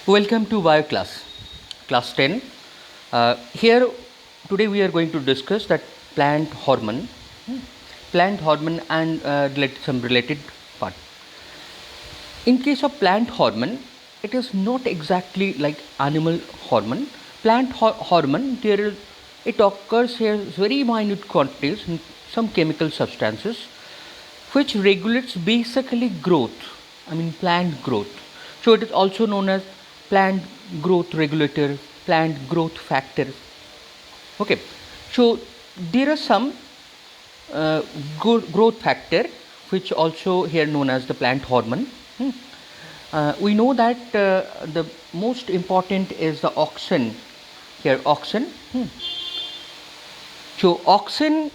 Welcome to Bio class 10. Here today we are going to discuss that plant hormone, and some related part. In case of plant hormone, it is not exactly like animal hormone. Plant hormone, it occurs here very minute quantities in some chemical substances, which regulates basically growth. Plant growth. So it is also known as plant growth regulator, plant growth factor. Okay, so there are some growth factor which also here known as the plant hormone. We know that the most important is the auxin. Here auxin. So auxin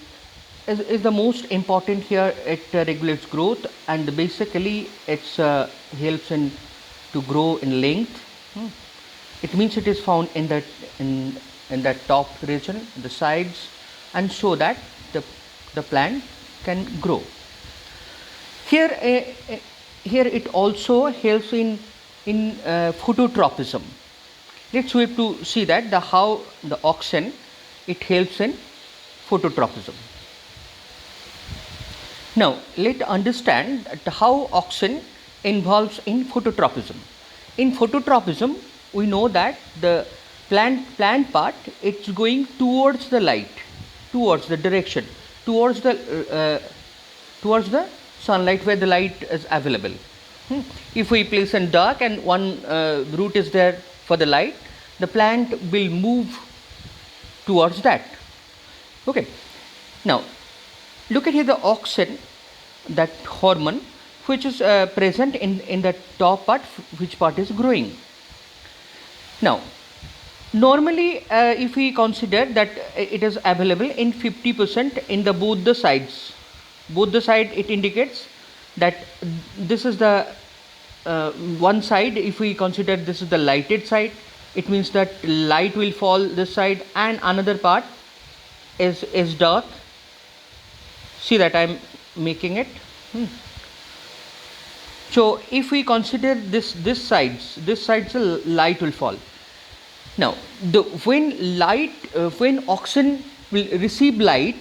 is the most important here. It regulates growth and basically it helps in to grow in length. It means it is found in the top region, the sides, and so that the plant can grow. Here it also helps in phototropism. Let's wait to see that how the auxin it helps in phototropism. Now let's understand how auxin involves in phototropism. In phototropism, we know that the plant part it's going towards the light, towards the direction, towards the sunlight where the light is available. If we place in dark and one root is there for the light, the plant will move towards that. Okay. Now look at here the auxin, that hormone which is present in the top part, which part is growing. Now normally if we consider that it is available in 50% in the both the sides. Both the side it indicates that this is the one side. If we consider this is the lighted side, it means that light will fall this side, and another part is dark. See that I am making it. So if we consider this sides the light will fall. Now when auxin will receive light,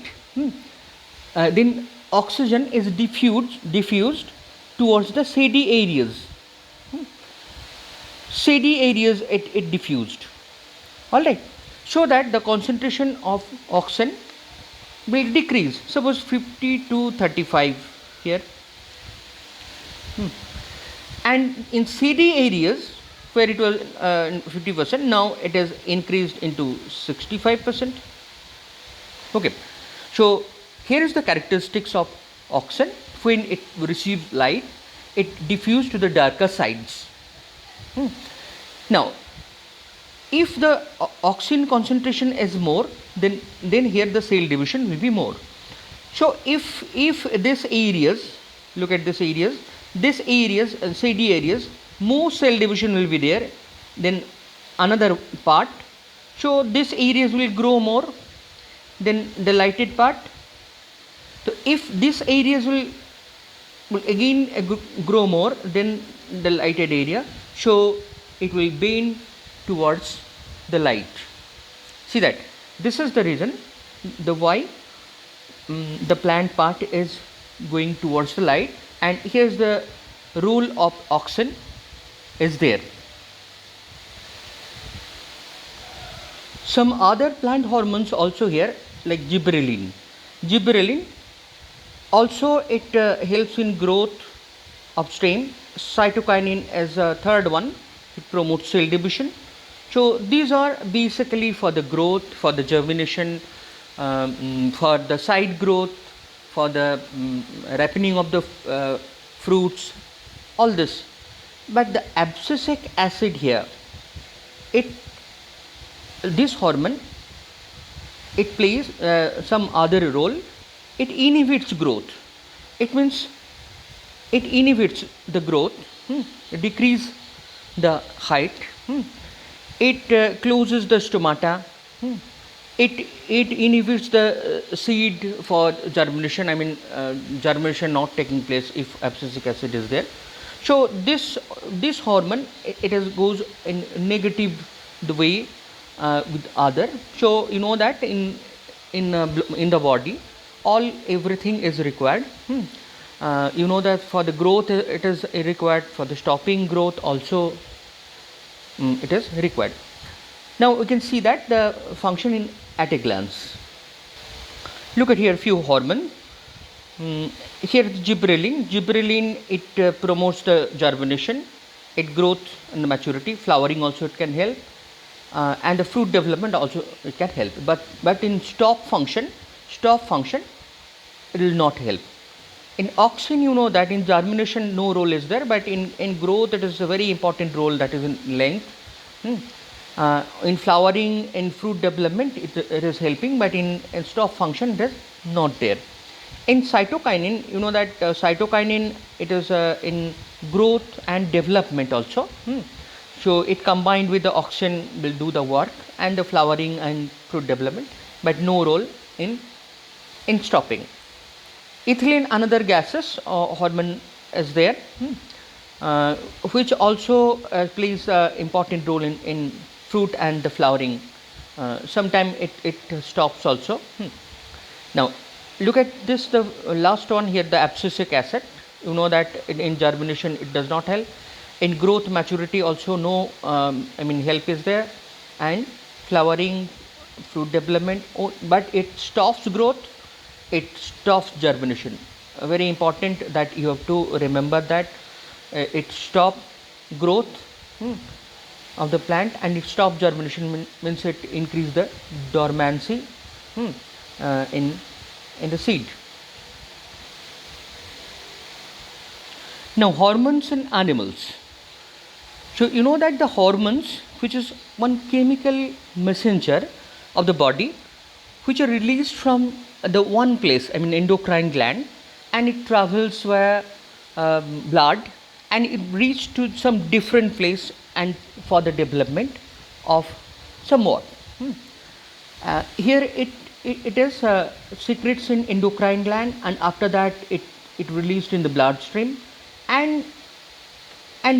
then oxygen is diffused towards the shady areas. Shady areas it diffused. Alright, so that the concentration of auxin will decrease. Suppose 50 to 35 here. And in shady areas where it was 50%, now it has increased into 65%. Okay, so here is the characteristics of auxin. When it receives light, it diffuses to the darker sides. Now if the auxin concentration is more, then here the cell division will be more. So if this areas, look at this areas, shady areas, more cell division will be there than another part. So this areas will grow more than the lighted part. So if this areas will again grow more than the lighted area, so it will bend towards the light. See that this is the reason the why the plant part is going towards the light, and here's the role of auxin is there. Some other plant hormones also here, like gibberellin. Gibberellin also it helps in growth upstream. Cytokinin is a third one. It promotes cell division. So these are basically for the growth, for the germination, for the side growth, for the ripening of the fruits, all this. But the abscisic acid here, this hormone, it plays some other role. It inhibits growth. It means it inhibits the growth, decrease the height. It closes the stomata. It inhibits the seed for germination. Germination not taking place if abscisic acid is there. So this hormone, it is goes in negative the way with other. So you know that in the body, all everything is required. You know that for the growth it is required, for the stopping growth also it is required. Now we can see that the function in at a glance. Look at here few hormone. Here gibberellin. Gibberellin, it promotes the germination, it growth and maturity, flowering also it can help, and the fruit development also it can help. But in stop function it will not help. In auxin, you know that in germination no role is there, but in growth it is a very important role, that is in length. In flowering, in fruit development it is helping, but in stop function it is not there. In cytokinin, you know that cytokinin, it is in growth and development also. So it combined with the auxin will do the work and the flowering and fruit development, but no role in stopping. Ethylene, another gases hormone is there, which also plays important role in fruit and the flowering. Sometimes it stops also. Now look at this, the last one here, the abscisic acid. You know that in germination it does not help, in growth maturity also no help is there, and flowering, fruit development, but it stops growth, it stops germination. Very important that you have to remember that it stop growth of the plant, and it stop germination means it increase the dormancy in the seed. Now hormones in animals. So you know that the hormones, which is one chemical messenger of the body, which are released from the one place, endocrine gland, and it travels via blood, and it reaches to some different place and for the development of some more. Here it is secretes in endocrine gland, and after that it released in the bloodstream, and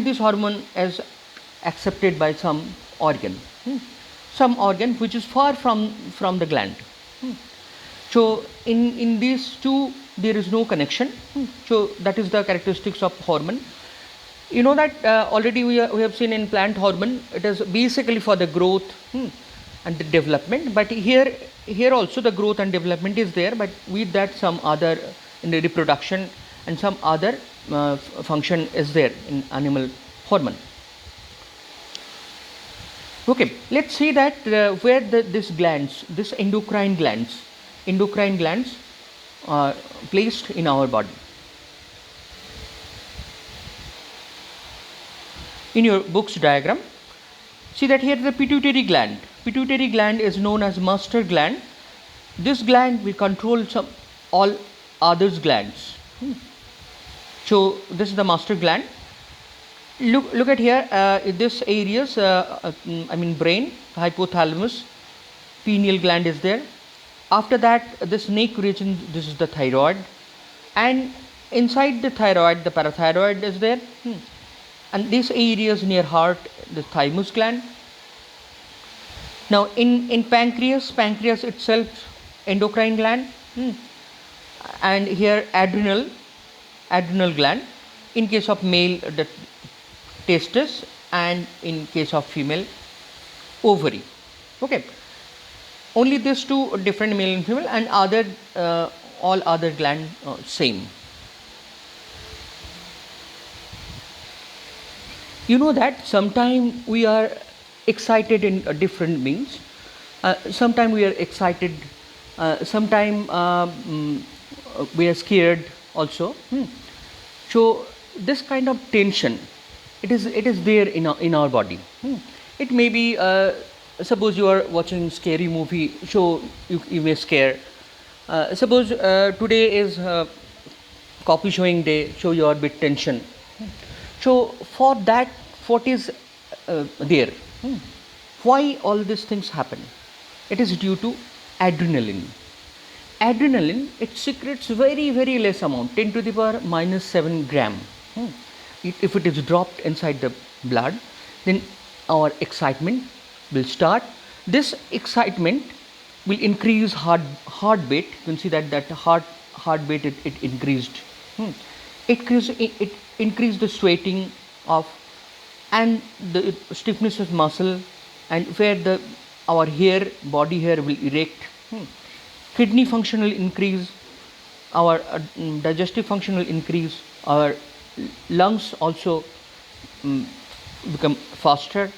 this hormone is accepted by some organ, which is far from the gland. So in these two there is no connection. So that is the characteristics of hormone. You know that already we have seen in plant hormone, it is basically for the growth and the development, but here also the growth and development is there, but with that some other in the reproduction and some other function is there in animal hormone. Okay, let's see that where this glands, this endocrine glands are placed in our body. In your book's diagram, see that here the pituitary gland. Pituitary gland is known as master gland. This gland will control all others glands. So this is the master gland. Look at here, this areas, brain, hypothalamus, pineal gland is there. After that, this neck region, this is the thyroid, and inside the thyroid, the parathyroid is there, and these areas near heart, the thymus gland. Now in pancreas itself, endocrine gland, and here adrenal gland. In case of male, the testis, and in case of female, ovary. Okay, only these two different, male and female, and other all other gland same. You know that sometimes we are excited in different means. Sometimes we are excited, sometimes we are scared also. So this kind of tension, it is there in our body. It may be, suppose you are watching scary movie, so you may scare. Suppose today is copy showing day, so you are a bit tension. So for that, what is there? Why all these things happen? It is due to adrenaline. Adrenaline, it secretes very less amount, 10 to the power minus 7 gram. if it is dropped inside the blood, then our excitement will start. This excitement will increase heartbeat. You can see that heartbeat it increased. It increased the sweating of and the stiffness of muscle, and where the our hair body hair will erect. Kidney function will increase, our digestive function will increase, our lungs also become faster,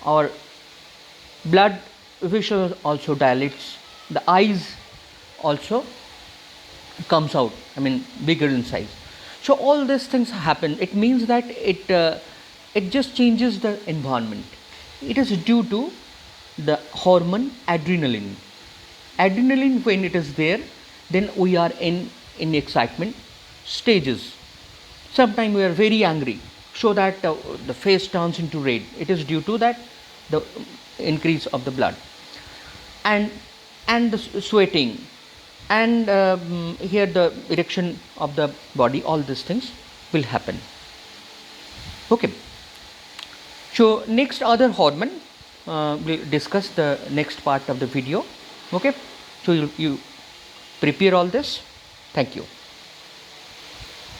our blood vessel also dilates, the eyes also comes out, I mean bigger in size. So all these things happen. It means that it just changes the environment. It is due to the hormone adrenaline. Adrenaline, when it is there, then we are in excitement stages. Sometimes we are very angry, so that the face turns into red. It is due to that the increase of the blood, and the sweating, and here the erection of the body. All these things will happen. Okay. So next other hormone we'll discuss the next part of the video. Okay. So you prepare all this. Thank you.